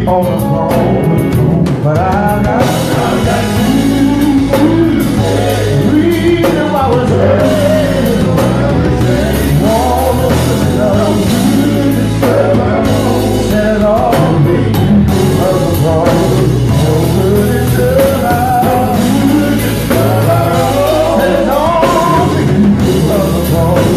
on the phone, but I got reason why we're saying, want to love, said all the phone, no good is love, said all the phone.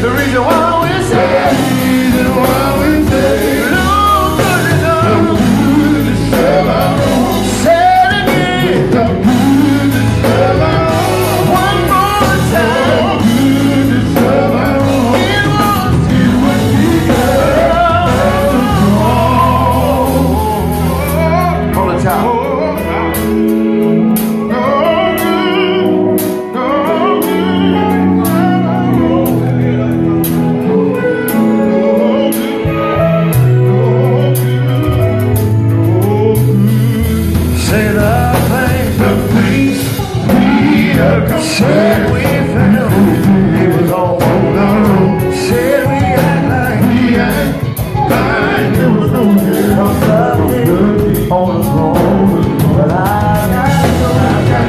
The reason why we say, no good enough, say it again, one more time, it was on the top. Said we fell, it was all wrong. Said we act like it was no good. I'm loving on the phone, but I got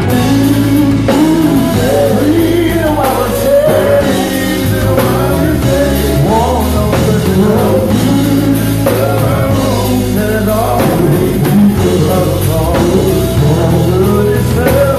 reason why we say, want no good love. Said all the love, good is love.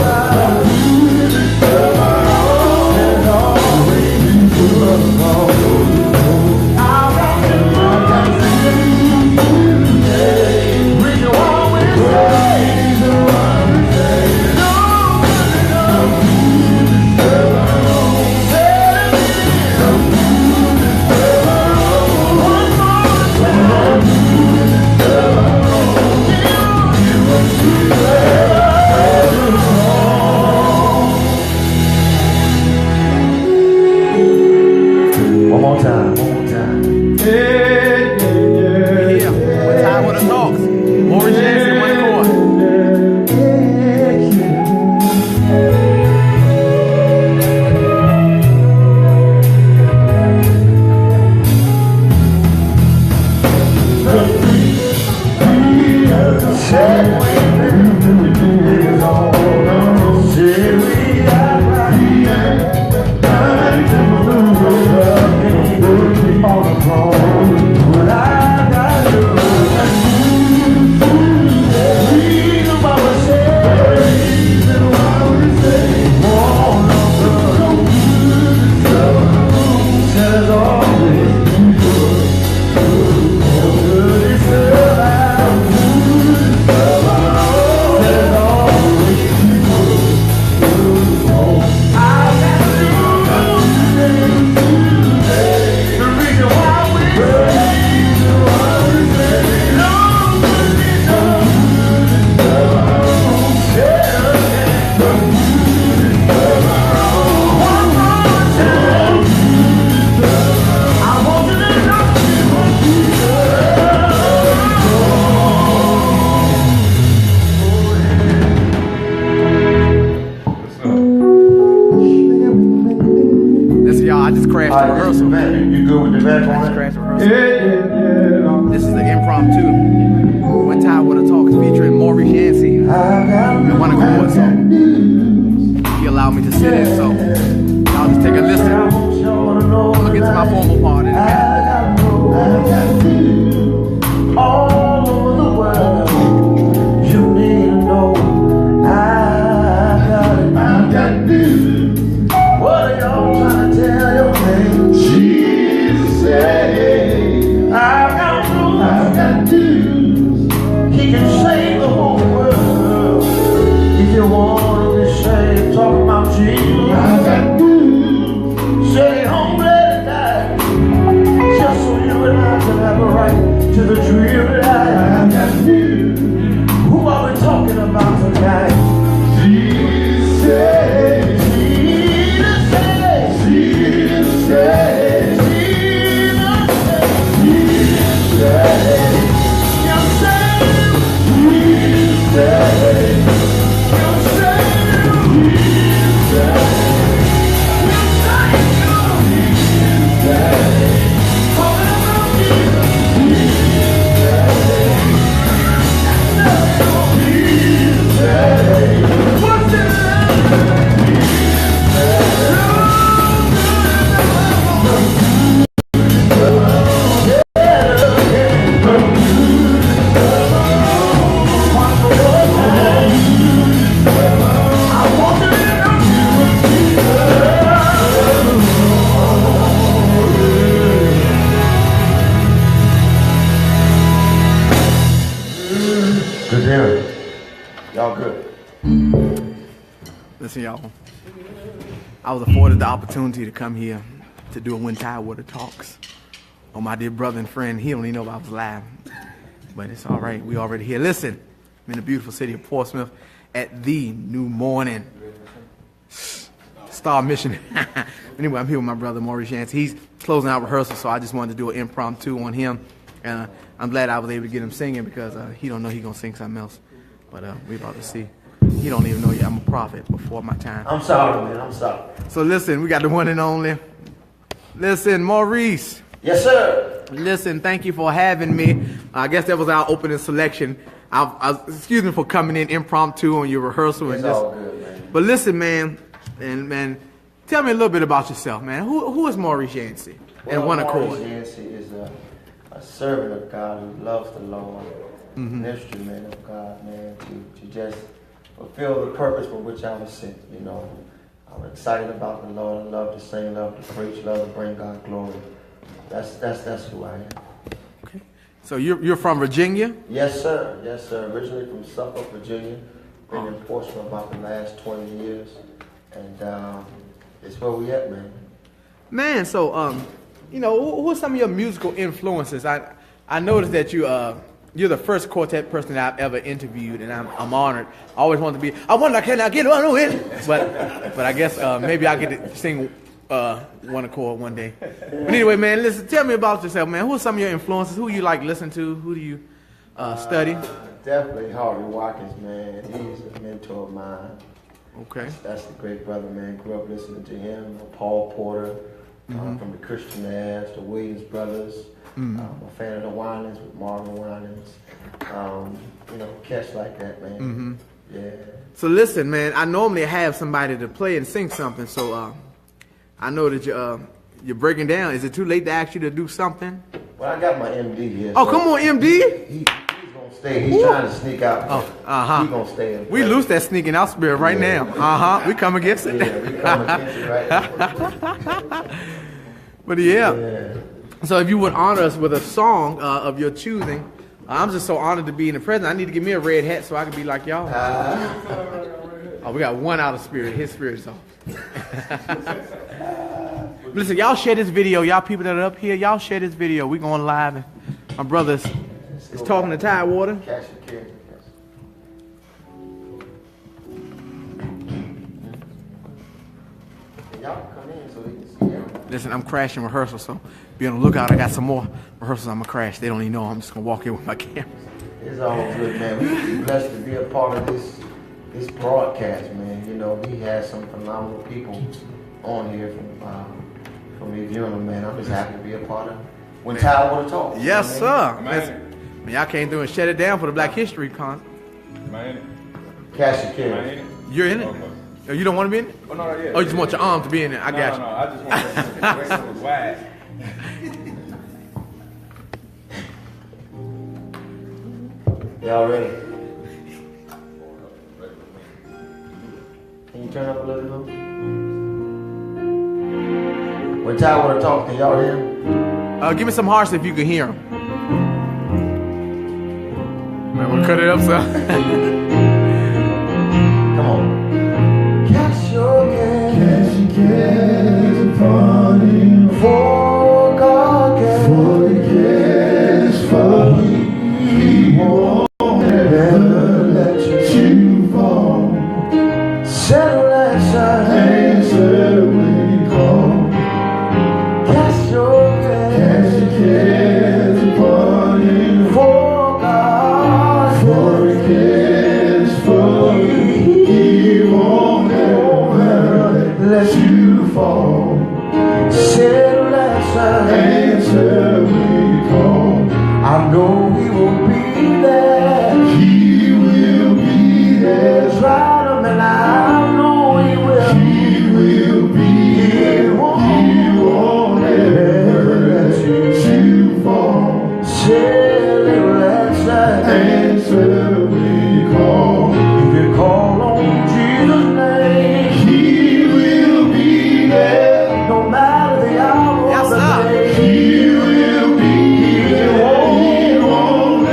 One more time. Yeah, we're tired with the talks. Maurice Yancey, one chord. I just crashed the rehearsal. You good with the back on it? Crashed the rehearsal. Yeah. This is the impromptu. One Time With A Talk featuring Maurice Yancey and one chord. So he allowed me to sit in. So I'll just take a listen. I'm gonna get to my formal part in a minute. All over the world, you need to know I got news. What are y'all trying to tell your name? Jesus said, I've got news. He can save the whole world. If you want to be saved, talk about Jesus. I've got news. Say home, let it die. Listen, y'all. I was afforded the opportunity to come here to do a When Tidewater Talks. Oh, my dear brother and friend, he don't even know I was live. But it's all right. We already here. Listen, I'm in the beautiful city of Portsmouth at the New Morning Star Mission. Anyway, I'm here with my brother Maurice Yancey. He's closing out rehearsal, so I just wanted to do an impromptu on him. I'm glad I was able to get him singing because he don't know he gonna sing something else. But we about to see. He don't even know yet I'm a prophet before my time. I'm sorry, man. I'm sorry. So listen, we got the one and only. Listen, Maurice. Yes, sir. Listen, thank you for having me. I guess that was our opening selection. Excuse me for coming in impromptu on your rehearsal. It's all good, man. But listen, man, tell me a little bit about yourself, man. Who is Maurice Yancey? Well, and one accord. Maurice Yancey is a servant of God who loves the Lord, an instrument of God, man, to just fulfill the purpose for which I was sent, you know. I'm excited about the Lord. I love to sing, love to preach, love to bring God glory. That's who I am. Okay. So you're from Virginia? Yes, sir. Yes, sir. Originally from Suffolk, Virginia. Been in Portsmouth about the last 20 years. And it's where we at, man. Man, so, you know, who are some of your musical influences? I noticed that you're the first quartet person that I've ever interviewed, and I'm honored. I always wanted to be, I wonder, can I get on with? But I guess maybe I get to sing one accord one day. But anyway, man, listen, tell me about yourself, man. Who are some of your influences? Who you like listen to? Who do you study? Definitely Harvey Watkins, man. He's a mentor of mine. Okay. That's the great brother, man. Grew up listening to him. Paul Porter, from the Christian Ads, the Williams Brothers. I'm a fan of the Winans with Marvin Winans. You know, cats like that, man. Yeah. So listen, man, I normally have somebody to play and sing something, so I know that you're breaking down. Is it too late to ask you to do something? Well, I got my MD here. Oh, so come on, MD. He's gonna stay. He's trying to sneak out. Oh, He's gonna stay. We lose that sneaking out spirit right now. We come against it. Yeah, we come against it right now. But yeah. So if you would honor us with a song of your choosing, I'm just so honored to be in the presence. I need to give me a red hat so I can be like y'all. Oh, we got one out of spirit. His spirit is off. Listen, y'all share this video. Y'all people that are up here, y'all share this video. We going live. And my brother is talking to Tidewater. Listen, I'm crashing rehearsal, so be on the lookout. I got some more rehearsals I'm going to crash. They don't even know. I'm just going to walk in with my camera. It's all good, man. We're blessed to be a part of this broadcast, man. You know, he has some phenomenal people on here from reviewing them, man. I'm just happy to be a part of When Tidewater Talks. Yes, sir. Man, y'all came through and shut it down for the Black History Con. Am I in it? Cash Kid. You're in it? Okay. Oh, you don't want to be in it? Oh, no, yeah. Oh, you just want your arm to be in it. I got you. No, I just want to make it was wide. Y'all ready? Can you turn up a little bit? When Tidewater Talks, can y'all hear him? Give me some hearts if you can hear him. Man, we'll cut it up, son. Come on. Cash your cares upon him. For God cares for he won't never let you fall. Settle as I answer when you call. Cast your cares upon him. For God cares for he won't never let you fall. Settle as I answer when you call. I know he will be there. He will be there. Try him and I know he will. He will be there. He won't ever let you fall. Settle as I answer when you call. If you call on Jesus' name, he will be there. No matter the hour or the day, he will be there. He won't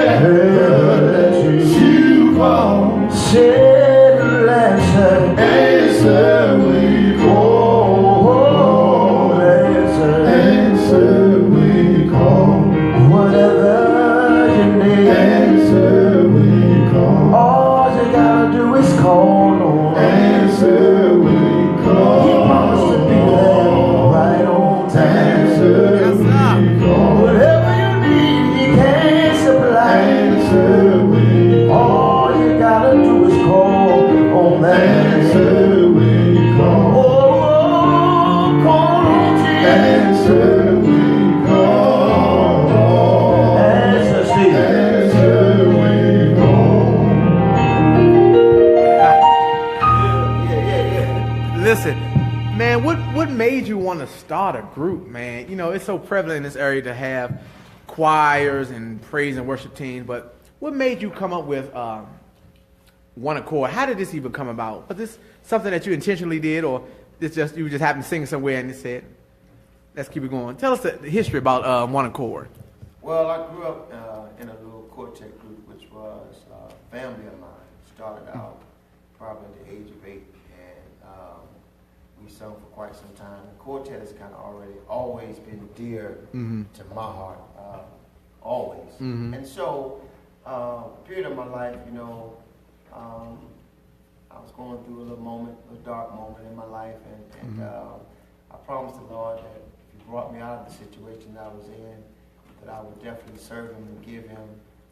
Listen, man, what made you want to start a group, man? You know, it's so prevalent in this area to have choirs and praise and worship teams, but what made you come up with One Accord? How did this even come about? Was this something that you intentionally did, or you just happened to sing somewhere and you said, let's keep it going? Tell us the history about One Accord. Well, I grew up in a little quartet group, which was a family of mine. Started out probably at the age of 8, and we sung for quite some time. The quartet has kind of always been dear to my heart, always. And so, a period of my life, you know, I was going through a little dark moment in my life, and I promised the Lord that if He brought me out of the situation that I was in, that I would definitely serve Him and give Him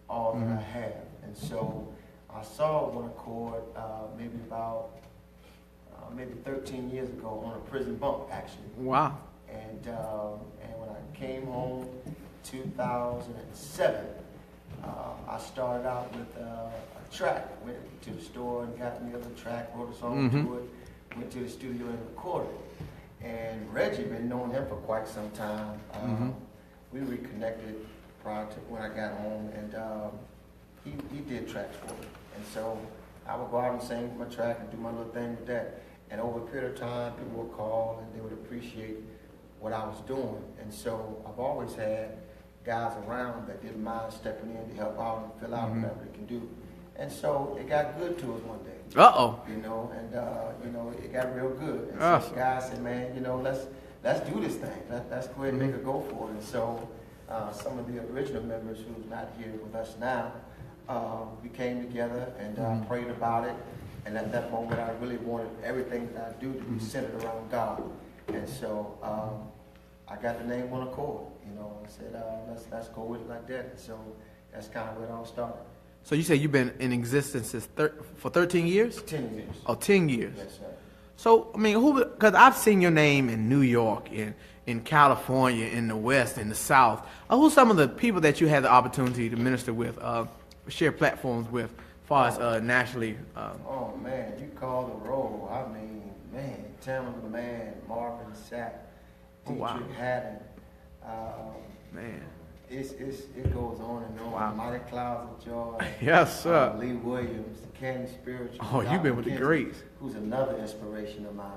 all that I have. And so I saw One Accord maybe 13 years ago on a prison bunk, actually. Wow. And when I came home in 2007, I started out with a track. Went to the store and got me a little track, wrote a song to it, went to the studio and recorded it. And Reggie, been knowing him for quite some time. We reconnected prior to when I got home, and he did tracks for me. And so I would go out and sing my track and do my little thing with that. And over a period of time, people would call and they would appreciate what I was doing. And so I've always had guys around that didn't mind stepping in to help out and fill out whatever they can do. And so it got good to us one day. You know, and you know, it got real good. And so the guy said, man, you know, let's do this thing. Let's go ahead and make a go for it. And so some of the original members who's not here with us now, we came together and prayed about it. And at that moment, I really wanted everything that I do to be centered around God. And so I got the name One Accord. You know, I said, let's go with it like that. And so that's kind of where it all started. So you say you've been in existence for 13 years? 10 years. Oh, 10 years. Yes, sir. So, I mean, because I've seen your name in New York, in California, in the West, in the South. Who's some of the people that you had the opportunity to minister with, share platforms with, as far as nationally? Oh, man, you call the roll. I mean, man, Tamara the Man, Marvin Sapp, Dietrich Haddon. Man. It goes on and on. Wow. Mighty Clouds of Joy. Yes, sir. Lee Williams, Candy Spiritual. Oh, you've been with the greats. Who's another inspiration of mine.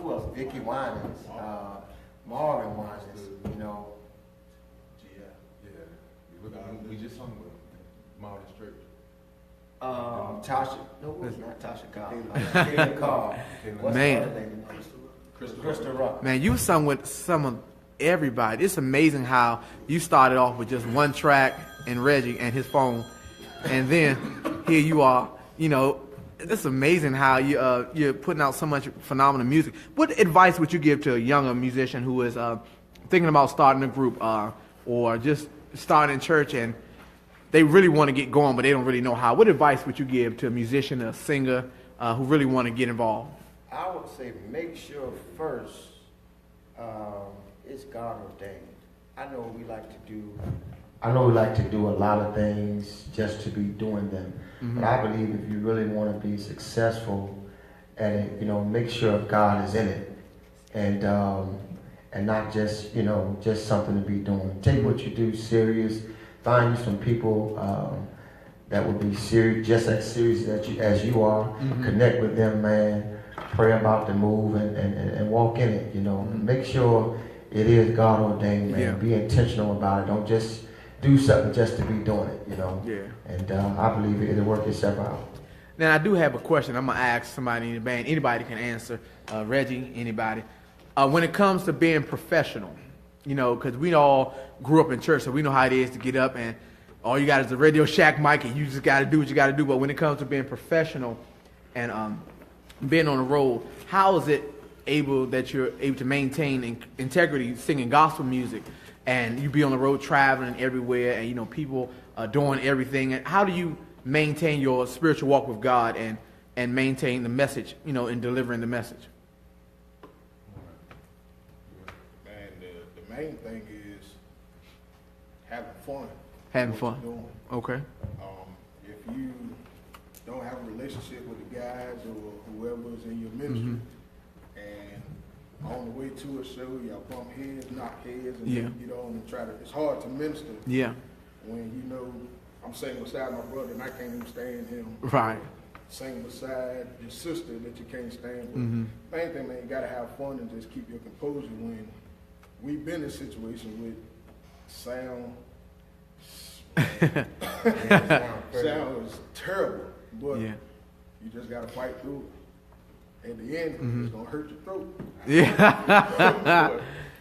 Who else? Vicky Winans, Marvin Winans, you know. Yeah. We just sung with Maurice Church. Tasha. No, it's not Tasha Carr. What's Man. the other lady? Crystal Rock. Man, you sung with some of everybody. It's amazing how you started off with just one track and Reggie and his phone, and then here you are. You know, it's amazing how you're putting out so much phenomenal music. What advice would you give to a younger musician who is thinking about starting a group or just starting church and they really want to get going but they don't really know how? What advice would you give to a musician, a singer who really want to get involved? I would say make sure first it's God ordained. I know we like to do a lot of things just to be doing them. But I believe if you really want to be successful at it, you know, make sure God is in it, and not just, you know, just something to be doing. Take what you do serious. Find you some people that will be serious, just as serious as you are. Connect with them, man. Pray about the move and walk in it. You know, make sure it is God ordained, man. Yeah. Be intentional about it. Don't just do something just to be doing it, you know. Yeah. And I believe it'll work itself out. Now, I do have a question. I'm going to ask somebody in the band. Anybody can answer. Reggie, anybody. When it comes to being professional, you know, because we all grew up in church, so we know how it is to get up and all you got is a Radio Shack mic and you just got to do what you got to do. But when it comes to being professional and being on the road, how is it that you're able to maintain integrity singing gospel music and you be on the road traveling everywhere and, you know, people are doing everything? And how do you maintain your spiritual walk with God and maintain the message, you know, in delivering the message? Man, the main thing is having fun. Having what fun. you're doing. Okay. If you don't have a relationship with the guys or whoever is in your ministry, on the way to a show, y'all bump heads, knock heads, and Yeah. then get on and try to, it's hard to minister Yeah. when you know I'm sitting beside my brother and I can't even stand him. Right. Sitting beside your sister that you can't stand. But Mm-hmm. main thing, man, you gotta have fun and just keep your composure when we've been in situations with sound. Sound is terrible, but Yeah. you just gotta fight through it. At the end, it's gonna hurt your throat. Yeah.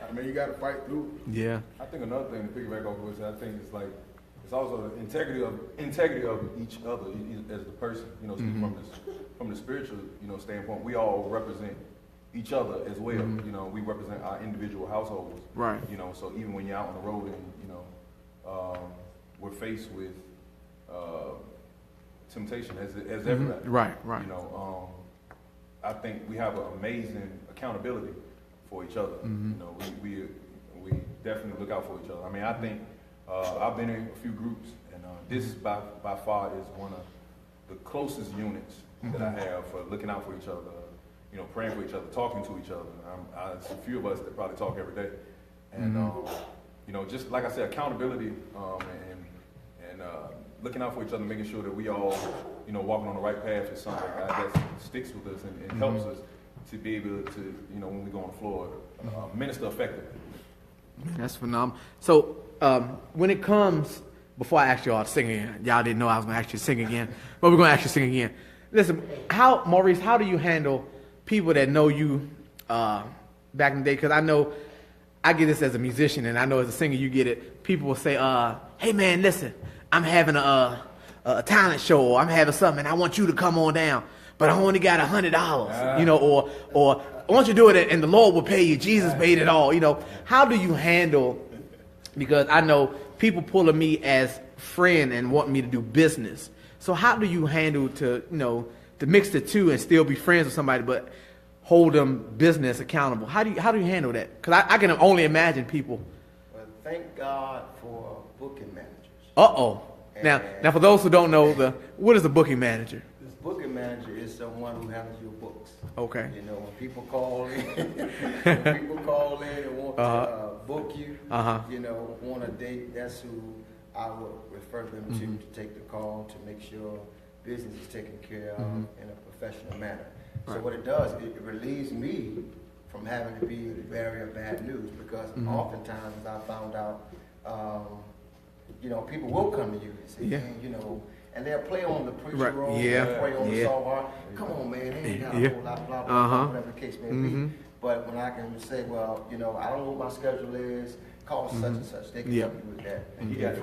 I mean, you gotta fight through it. Yeah. I think another thing to piggyback off of is I think it's like it's also the integrity of each other as the person. You know, speaking from the spiritual standpoint, we all represent each other as well. You know, we represent our individual households. Right. You know, so even when you're out on the road and we're faced with temptation as everybody. Right. Right. You know, I think we have an amazing accountability for each other. You know, we definitely look out for each other. I mean, I think I've been in a few groups, and this by far is one of the closest units that I have for looking out for each other. You know, praying for each other, talking to each other. There's a few of us that probably talk every day, and you know, just like I said, accountability and looking out for each other, making sure that we all, you know, walking on the right path is something that sticks with us and helps us to be able to, you know, when we go on the floor, minister effectively. That's phenomenal. So when it comes, before I ask y'all to sing again, y'all didn't know I was going to actually sing again, but we're going to actually sing again. Listen, Maurice, how do you handle people that know you back in the day? Because I know I get this as a musician, and I know as a singer you get it. People will say, hey man, listen, I'm having a talent show, or I'm having something, and I want you to come on down, but I only got $100, you know, or I want you to do it, and the Lord will pay you. Jesus paid it all, you know. How do you handle, because I know people pulling me as friend and want me to do business. So how do you handle to mix the two and still be friends with somebody, but hold them business accountable? How do you handle that? Because I can only imagine people. Well, thank God for booking managers. Uh-oh. Now for those who don't know, what is a booking manager? This booking manager is someone who handles your books. Okay. You know, when people call in, and want to book you, you know, want a date, that's who I would refer them to take the call to make sure business is taken care of in a professional manner. So what it does, it relieves me from having to be the bearer of bad news, because oftentimes I found out, you know, people will come to you and say, man, you know, and they'll play on the preacher role, they'll play on the song, come on, man, they ain't got a whole lot, blah, blah, blah, whatever the case may be. But when I can say, well, you know, I don't know what my schedule is, call such and such, they can help you with that. And he got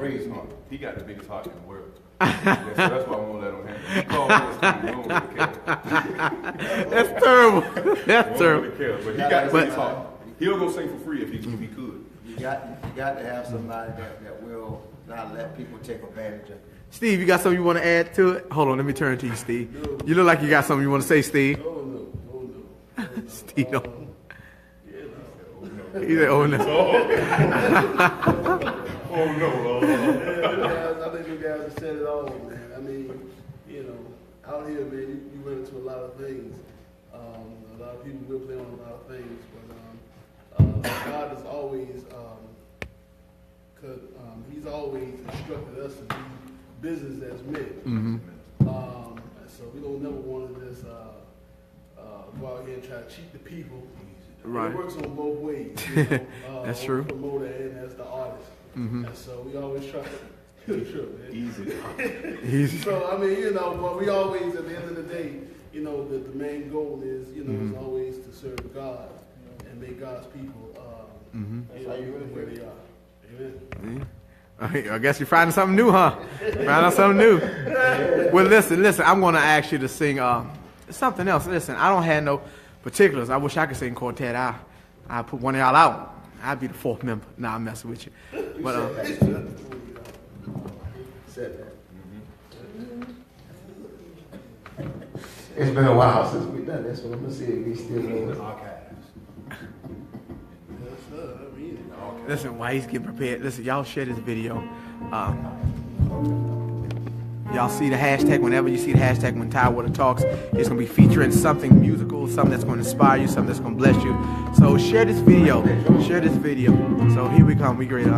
he got the biggest heart in the world. So that's why I won't let him handle it. He called me and care. That's terrible. That's terrible. Really care, but he got the biggest heart. He'll go sing for free if he could. You got to have somebody that will not let people take advantage of you. Steve, you got something you want to add to it? Hold on, let me turn to you, Steve. No. You look like you got something you want to say, Steve. Oh no. Steve, no. He said, oh no. Oh no. I think you guys have said it all, man. I mean, you know, out here, man, you run into a lot of things. A lot of people will play on a lot of things, but God has always, He's always instructed us to be business as men. So we don't never want to just go out here and try to cheat the people. Right. It works on both ways. You know, That's true. The promoter and as the artist. And so we always try to Easy. So I mean, you know, but we always at the end of the day, you know, the main goal is, you know, is always to serve God and make God's people That's how you really where they are. Amen. I guess you're finding something new, huh? Finding something new. Well, listen. I'm going to ask you to sing something else. Listen, I don't have no particulars. I wish I could sing quartet. I put one of y'all out. I'd be the fourth member. Nah, I'm messing with you. But It's been a while since we've done this one. I'm gonna see if we still know it. listen, while he's getting prepared, listen, y'all share this video. Y'all see the hashtag. Whenever you see the hashtag when Tidewater Talks, it's going to be featuring something musical, something that's going to inspire you, something that's going to bless you. So share this video. Share this video. So here we come. We great. You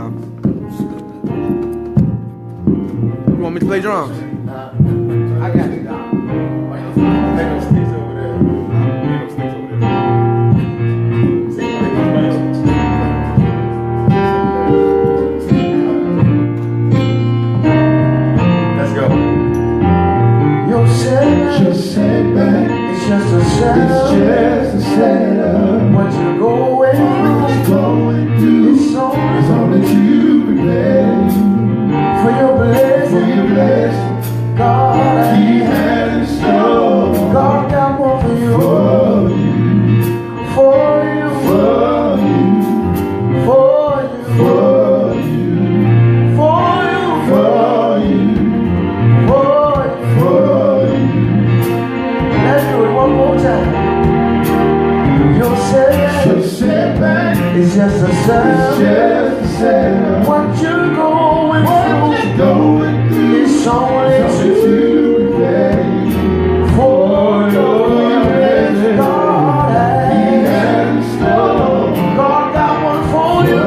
want me to play drums? I got you, Doc. Take those sticks over there. Those sticks over there. Let's go. Your setback, it's just a setup. It's just a setup. What you're going through, it's only to prepare for your blessing. God, He has in store. God got one for you, for you, for you, for you, for you, for you, for you, for you, for you. Let's do it one more time. Your setback is just a setup. What you're going through, it's only to prepare for your blessing. God has in store. God got one for you.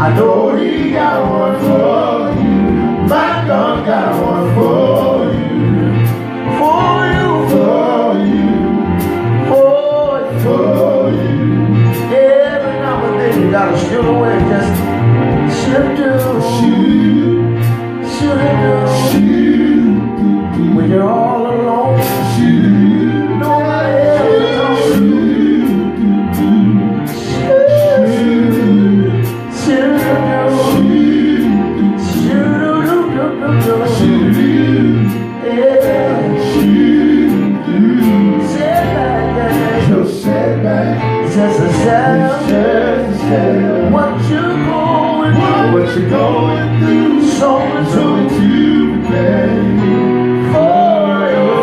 I know He got one for you. My God got one for you. For you, for you, for you. Every now and then you gotta steal away, just should do. When you're all alone, nobody else setback, just a setup. What you're going through, so to prepare for your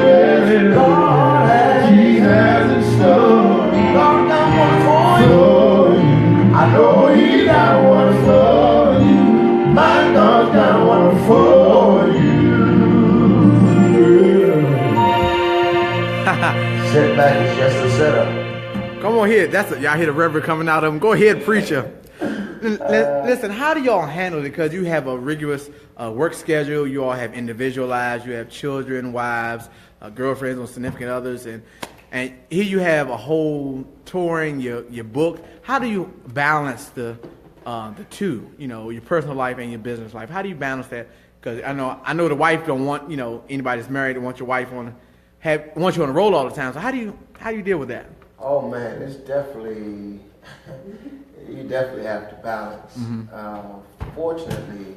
blessing. God, He has in store. God got one for you. I know He got one for you. My God got one for you. Setback is just a setup. Come on here. Y'all hear the reverend coming out of him. Go ahead, preacher. Listen, how do y'all handle it? Because you have a rigorous work schedule. You all have individual lives. You have children, wives, girlfriends, or significant others, and here you have a whole touring your book. How do you balance the two? You know, your personal life and your business life. How do you balance that? Because I know the wife don't want anybody that's married to want your wife want you on the roll all the time. So how do you deal with that? Oh man, it's definitely. You definitely have to balance. Fortunately,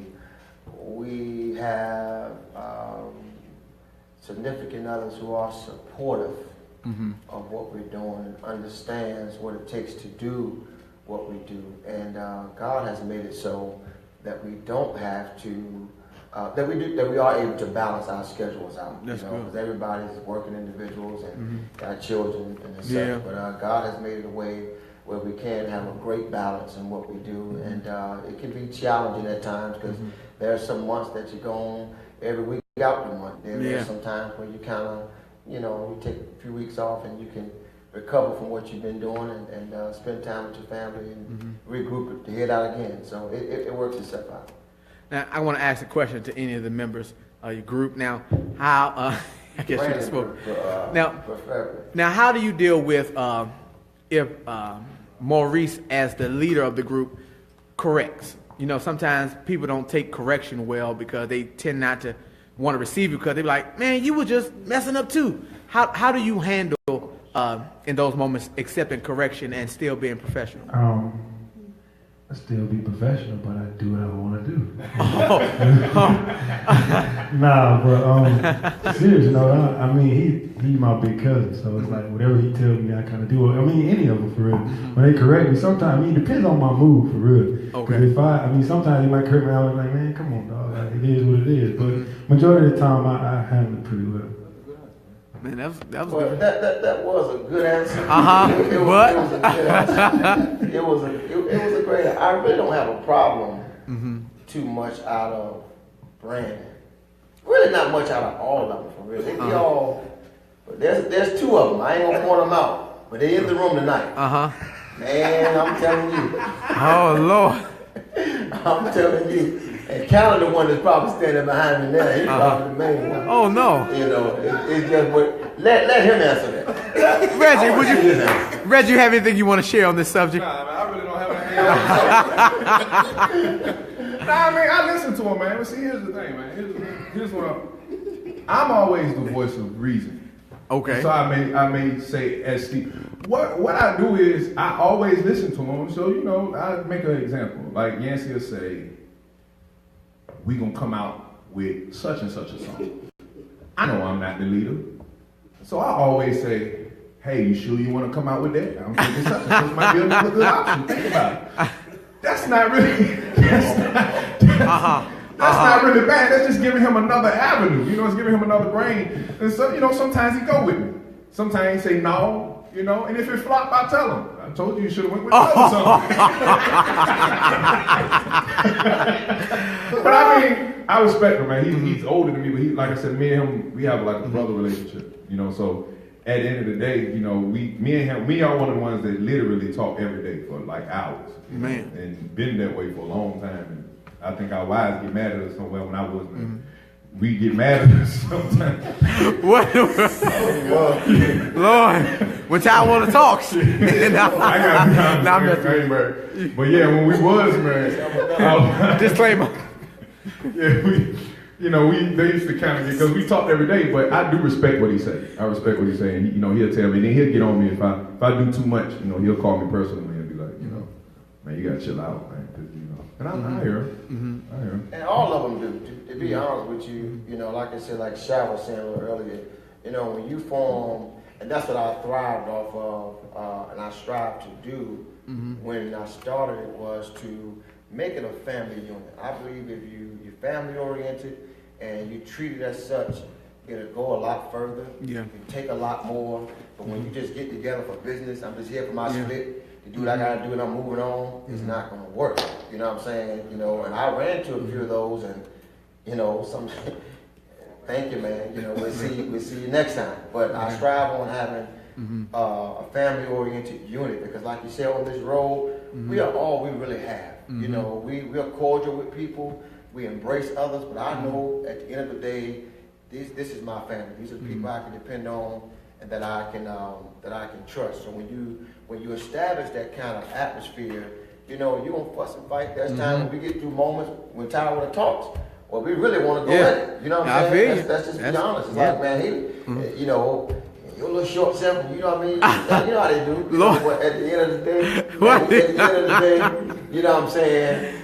we have significant others who are supportive of what we're doing and understands what it takes to do what we do. And God has made it so that we don't have to, that we are able to balance our schedules out. That's good. Because everybody's working individuals and got children and such. But God has made it a way where we can have a great balance in what we do, and it can be challenging at times because there are some months that you go on every week out the month. There's some times when you kind of, you take a few weeks off and you can recover from what you've been doing and spend time with your family and regroup to head out again. So it works itself out. Now, I want to ask a question to any of the members of your group. Now, how, I guess you just spoke. Now, how do you deal with if Maurice, as the leader of the group, corrects? Sometimes people don't take correction well because they tend not to want to receive it because they're like, man, you were just messing up too. How do you handle in those moments accepting correction and still being professional? I still be professional, but I do what I want to do. Nah, but seriously, I mean, he my big cousin, so it's like whatever he tells me, I kind of do. I mean, any of them for real. When they correct me, sometimes it depends on my mood for real. Okay. If sometimes they might correct me, I was like, man, come on, dog, like, it is what it is. But majority of the time, I handle it pretty well. Man, that was well, good. That was a good answer. It What? was a good answer. It was a great answer. I really don't have a problem too much out of Brandon. Really not much out of all of them, for real. They be all, but there's two of them. I ain't gonna point them out, but they in the room tonight. Man, I'm telling you. Oh, Lord. I'm telling you. And Callan, the one that's probably standing behind me now, he's probably the main one. Oh, no. You know, it's just what, let him answer that. Reggie, you have anything you want to share on this subject? Nah, man, I really don't have anything. Nah, I mean, I listen to him, man. But see, here's the thing, man. Here's what I'm always the voice of reason. Okay. So I may say as Steve. What I do is I always listen to him. So, you know, I make an example. Like Yancey will say, we gonna come out with such and such a song. I know I'm not the leader. So I always say, hey, you sure you want to come out with that? I'm thinking such and such might be another good option. Think about it. That's not really, not really bad. That's just giving him another avenue. You know, it's giving him another brain. And so, you know, sometimes he go with me. Sometimes he say no, you know, and if it flop, I tell him. I told you should have went with the other song. But I mean, I respect him, man. He's older than me, but he, like I said, me and him, we have like a brother relationship, you know, so at the end of the day, you know, me and him, we are one of the ones that literally talk every day for like hours. Man. And been that way for a long time. And I think our wives get mad at us somewhere when I was, man. We get mad at us sometimes. What? Lord, when I want to talk. But yeah, when we was married, disclaimer. Yeah, they used to kind of get, because we talked every day, but I do respect what he say. I respect what he's saying. You know, he'll tell me, and then he'll get on me if I do too much. You know, he'll call me personally and be like, you know, man, you gotta chill out, man, 'cause, you know. And I hear him. I hear him. And all of them do. To be honest with you, you know, like I said, like Sha was saying a little earlier, you know, when you form, and that's what I thrived off of, and I strive to do when I started it, was to make it a family unit. I believe if you're family oriented and you treat it as such, it'll go a lot further. Yeah. You take a lot more. But when you just get together for business, I'm just here for my split, to do what I gotta do and I'm moving on, it's not gonna work. You know what I'm saying? You know, and I ran into a few of those, and you know, thank you, man. You know, we'll see you next time. But I strive on having a family-oriented unit, because, like you said, on this road, we are all we really have. You know, we are cordial with people. We embrace others, but I know at the end of the day, this is my family. These are people I can depend on and that I can trust. So when you establish that kind of atmosphere, you know, you're gonna fuss and fight. There's times when we get through moments when Tyler talks, well, we really want to go at it. You know what I'm saying? That's just be honest. It's like, man, you know, you're a little short simple. You know what I mean? You know how they do. You know, but at the end of the day, you know what I'm saying?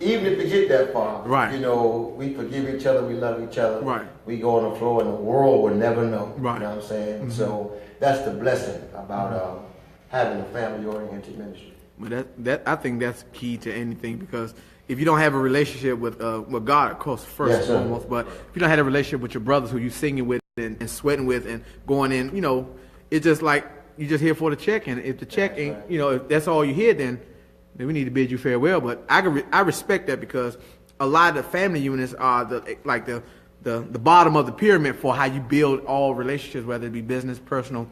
Even if we get that far, you know, we forgive each other, we love each other. We go on the floor, and the world will never know. You know what I'm saying? So that's the blessing about having a family-oriented ministry. But that I think that's key to anything, because if you don't have a relationship with God, of course, first and foremost, but if you don't have a relationship with your brothers who you singing with and sweating with and going in, you know, it's just like you're just here for the check, and if the check ain't, you know, if that's all you hear, then we need to bid you farewell. But I respect that, because a lot of the family units are the bottom of the pyramid for how you build all relationships, whether it be business, personal.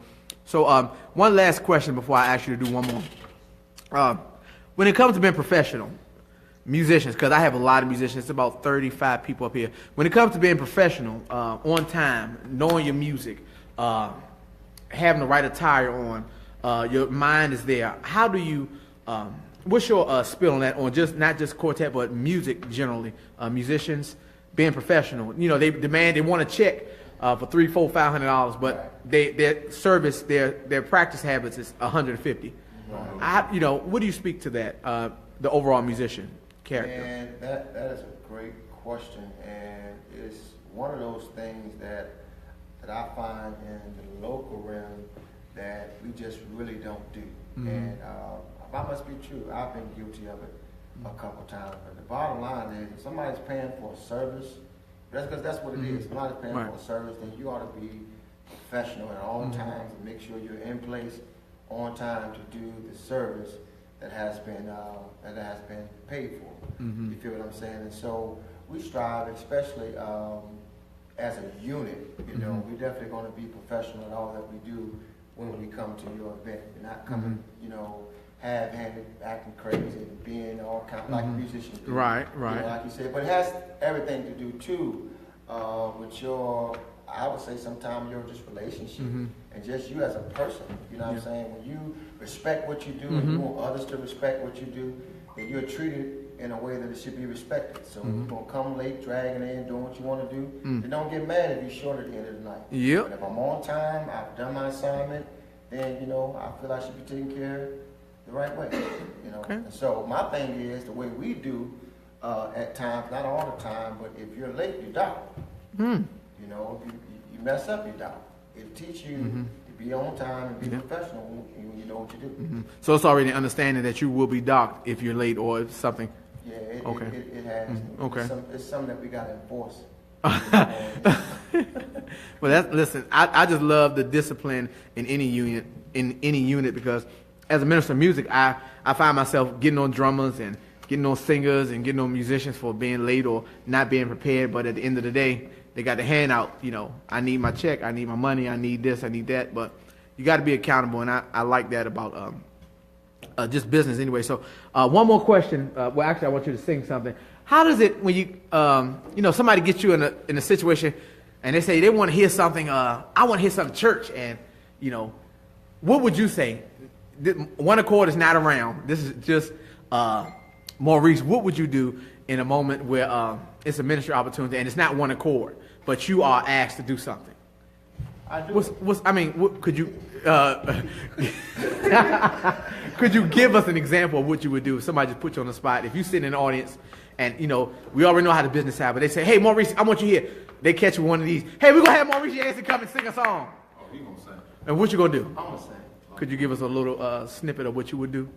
So one last question before I ask you to do one more. When it comes to being professional, musicians, because I have a lot of musicians, it's about 35 people up here. When it comes to being professional, on time, knowing your music, having the right attire on, your mind is there. How do you, what's your spin on that, on just not just quartet, but music generally? Musicians being professional, you know, they want to check for $300, $400, $500, but their service, their practice habits is $150. You know, what do you speak to that, the overall musician character? And that is a great question, and it's one of those things that I find in the local realm that we just really don't do. And that must be true. I've been guilty of it a couple times. But the bottom line is, if somebody's paying for a service, that's what it is. If somebody's paying for a service, then you ought to be professional at all times and make sure you're in place on time to do the service that has been paid for. You feel what I'm saying? And so we strive, especially as a unit. You know, we're definitely going to be professional in all that we do when we come to your event. We're not coming, you know, half-handed, acting crazy, and being all kind like musicians do. Right. You know, like you said, but it has everything to do too with your, I would say, sometimes your just relationship and just you as a person. You know what I'm saying? When you respect what you do and you want others to respect what you do, then you're treated in a way that it should be respected. So if you're gonna come late, dragging in, doing what you want to do, then don't get mad if you're short at the end of the night. Yep. But if I'm on time, I've done my assignment, then you know I feel I should be taken care of the right way. You know. Okay. And so my thing is the way we do at times, not all the time, but if you're late, you die. You know, if you mess up, you die. It'll teach you to be on time and be professional when you know what you do. So it's already an understanding that you will be docked if you're late or if something. Yeah, it has. Okay. It's something that we got to enforce. Well, listen. I just love the discipline in any unit because as a minister of music, I find myself getting on drummers and getting on singers and getting on musicians for being late or not being prepared. But at the end of the day, they got the hand out. You know, I need my check, I need my money, I need this, I need that. But you got to be accountable, and I like that about just business anyway. So one more question. Well, actually, I want you to sing something. How does it when you somebody gets you in a situation and they say they want to hear something? I want to hear something church, and what would you say? One accord is not around. This is just Maurice. What would you do in a moment where it's a ministry opportunity and it's not one accord, but you are asked to do something? I do. Could you could you give us an example of what you would do if somebody just put you on the spot? If you sit in the audience and we already know how the business happens. They say, "Hey, Maurice, I want you here." They catch you one of these. "Hey, we're gonna have Maurice Yancey come and sing a song." Oh, he gonna sing. And what you gonna do? I'm gonna sing. Could you give us a little snippet of what you would do?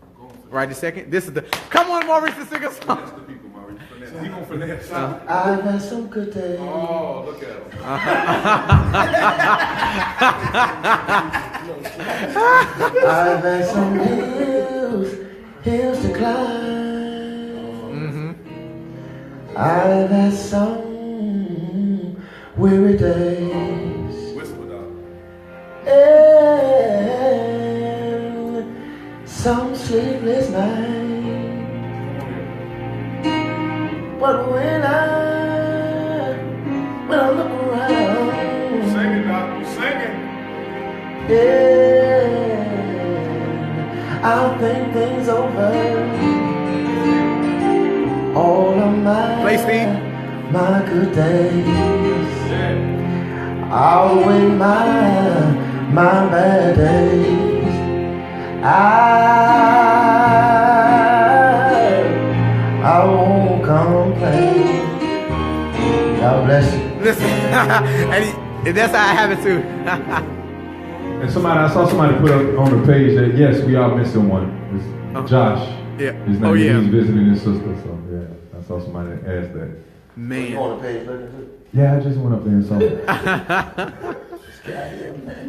Right this second. This is the. Come on, Maurice, to sing a song. That's the people, Maurice. Finesse. He gonna finesse. I've had some good days. Oh, look at him. I've had some hills to climb. I've had some weary days. Whisper, dog. And some sleepless nights. But when I look around, Sing it, dog. You singing. yeah, I'll think things over. All of my good days. I'll weigh my bad days. I won't complain. God bless you. Listen, and that's how I have it too. And I saw somebody put up on the page that yes, we are missing one. It's Josh. Yeah. His name, he's visiting his sister. So yeah, I saw somebody ask that. Man. You on the page looking too? Yeah, I just went up there and saw it.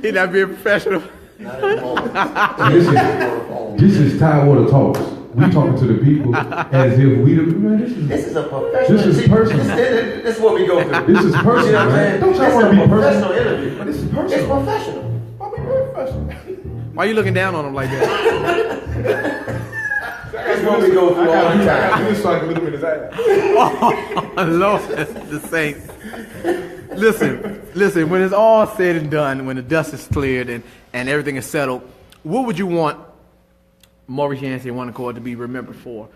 He not being professional. Not at the moment. This is Tidewater Talks. We talking to the people as if we man. This is a professional. This is personal. This is what we go through. This is personal. You know what I'm Man. saying? Don't This y'all is want a to be professional personal? interview. But this is It's personal. professional. Why we very professional? Why you looking down on him like that? That's what we go through all the I time. do this so I can look him in his eye. Oh, Lord, the saints. Listen. When it's all said and done, when the dust is cleared and everything is settled, what would you want Maurice Yancey and One Accord to be remembered for?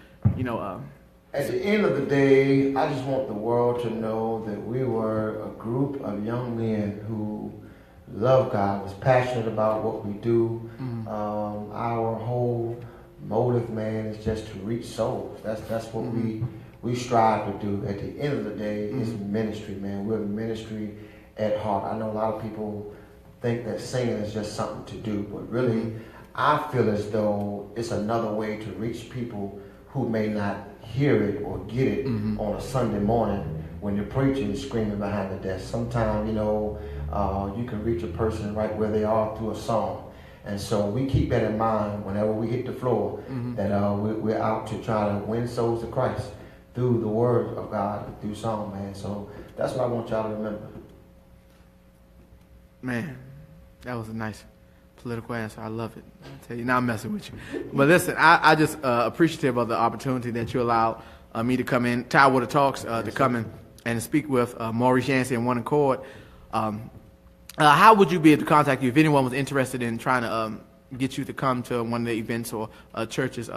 At the end of the day, I just want the world to know that we were a group of young men who loved God, was passionate about what we do. Our whole motive, man, is just to reach souls. That's what we strive to do. At the end of the day, it's ministry, man. We're ministry at heart. I know a lot of people think that singing is just something to do, but really, I feel as though it's another way to reach people who may not hear it or get it on a Sunday morning when the preacher is screaming behind the desk. Sometimes, you can reach a person right where they are through a song. And so we keep that in mind whenever we hit the floor, that we're out to try to win souls to Christ through the word of God, through song, man. So that's what I want y'all to remember. Man, that was a nice political answer. I love it. I tell you, now I'm messing with you. But listen, I just appreciative of the opportunity that you allowed me to come in, Tidewater Talks, to come in and speak with Maurice Yancey and One Accord. How would you be able to contact you if anyone was interested in trying to get you to come to one of the events or churches?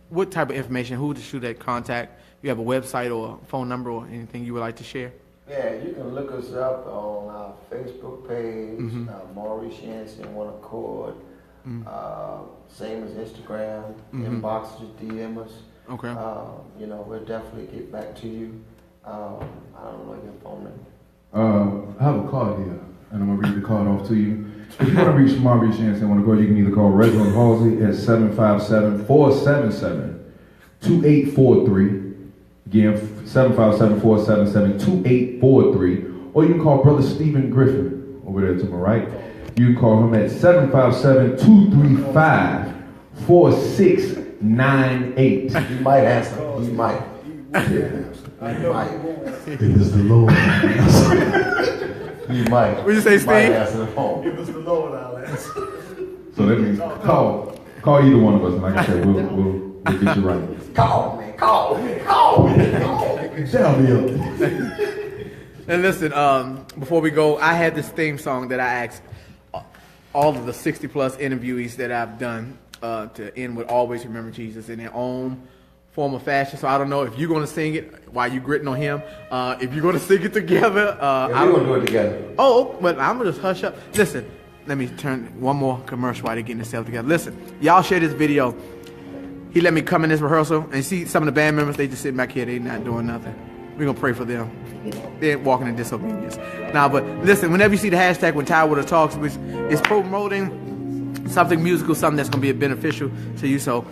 What type of information? Who should they contact? You have a website or a phone number or anything you would like to share? Yeah, you can look us up on our Facebook page, Maurice Yancey and One Accord. Same as Instagram, inbox us, DM us. Okay. You know, we'll definitely get back to you. I don't know your phone number. I have a card here, and I'm going to read the card off to you. If you want to reach Maurice Yancey and Want to Go, you can either call Reginald Halsey at 757-477-2843. Again, 757-477-2843. Or you can call Brother Stephen Griffin over there to my right. You can call him at 757-235-4698. You might answer. You might. It is the Lord. You might. What did you say, Steve? Answer the phone. It was the Lord, I'll answer. So that means call either one of us, and like I said, we'll get you right. Call me. Tell me up. And listen, before we go, I had this theme song that I asked all of the 60 plus interviewees that I've done to end with "Always Remember Jesus" in their own form of fashion. So I don't know if you're going to sing it while you gritting on him. If you're going to sing it together, we're going to do it together. Oh, but I'm going to just hush up. Listen, let me turn one more commercial while they're getting themselves together. Listen, y'all share this video. He let me come in this rehearsal and see some of the band members. They just sitting back here. They not doing nothing. We're going to pray for them. They're walking in disobedience. Now, but listen, whenever you see the hashtag when Tidewater Talks, which is promoting something musical, something that's going to be beneficial to you. So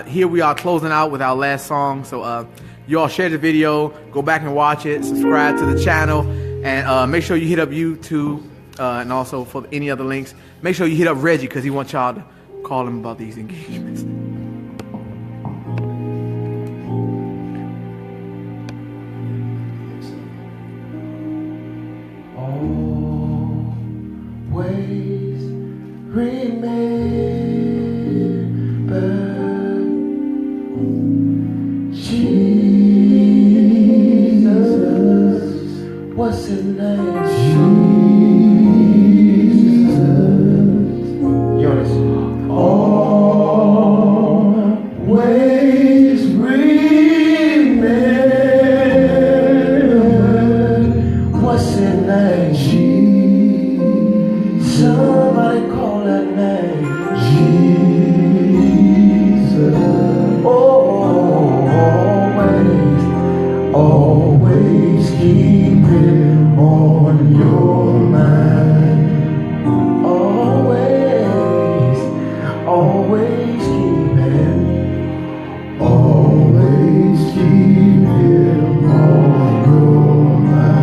here we are closing out with our last song. So you all share the video, go back and watch it, subscribe to the channel, and make sure you hit up YouTube and also for any other links. Make sure you hit up Reggie because he wants y'all to call him about these engagements. Always remember Jesus. What's his name? Jesus. You understand? Always remember. What's his name? Somebody call that name. Jesus. Always keep him on your mind. Always keep him. Always keep him on your mind.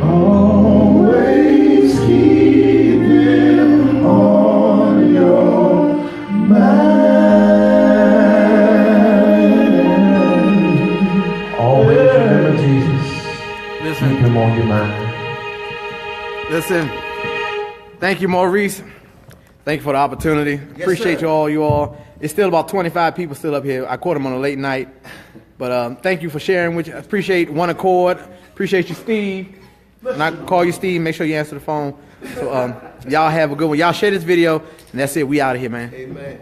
Always keep him on your mind. Always remember Jesus. Listen. Keep him on your mind. Listen. Thank you, Maurice. Thank you for the opportunity. Appreciate sir. you all. It's still about 25 people still up here. I caught them on a late night. But thank you for sharing with you. I appreciate One Accord. Appreciate you, Steve. And I call you Steve. Make sure you answer the phone. So y'all have a good one. Y'all share this video. And that's it. We out of here, man. Amen.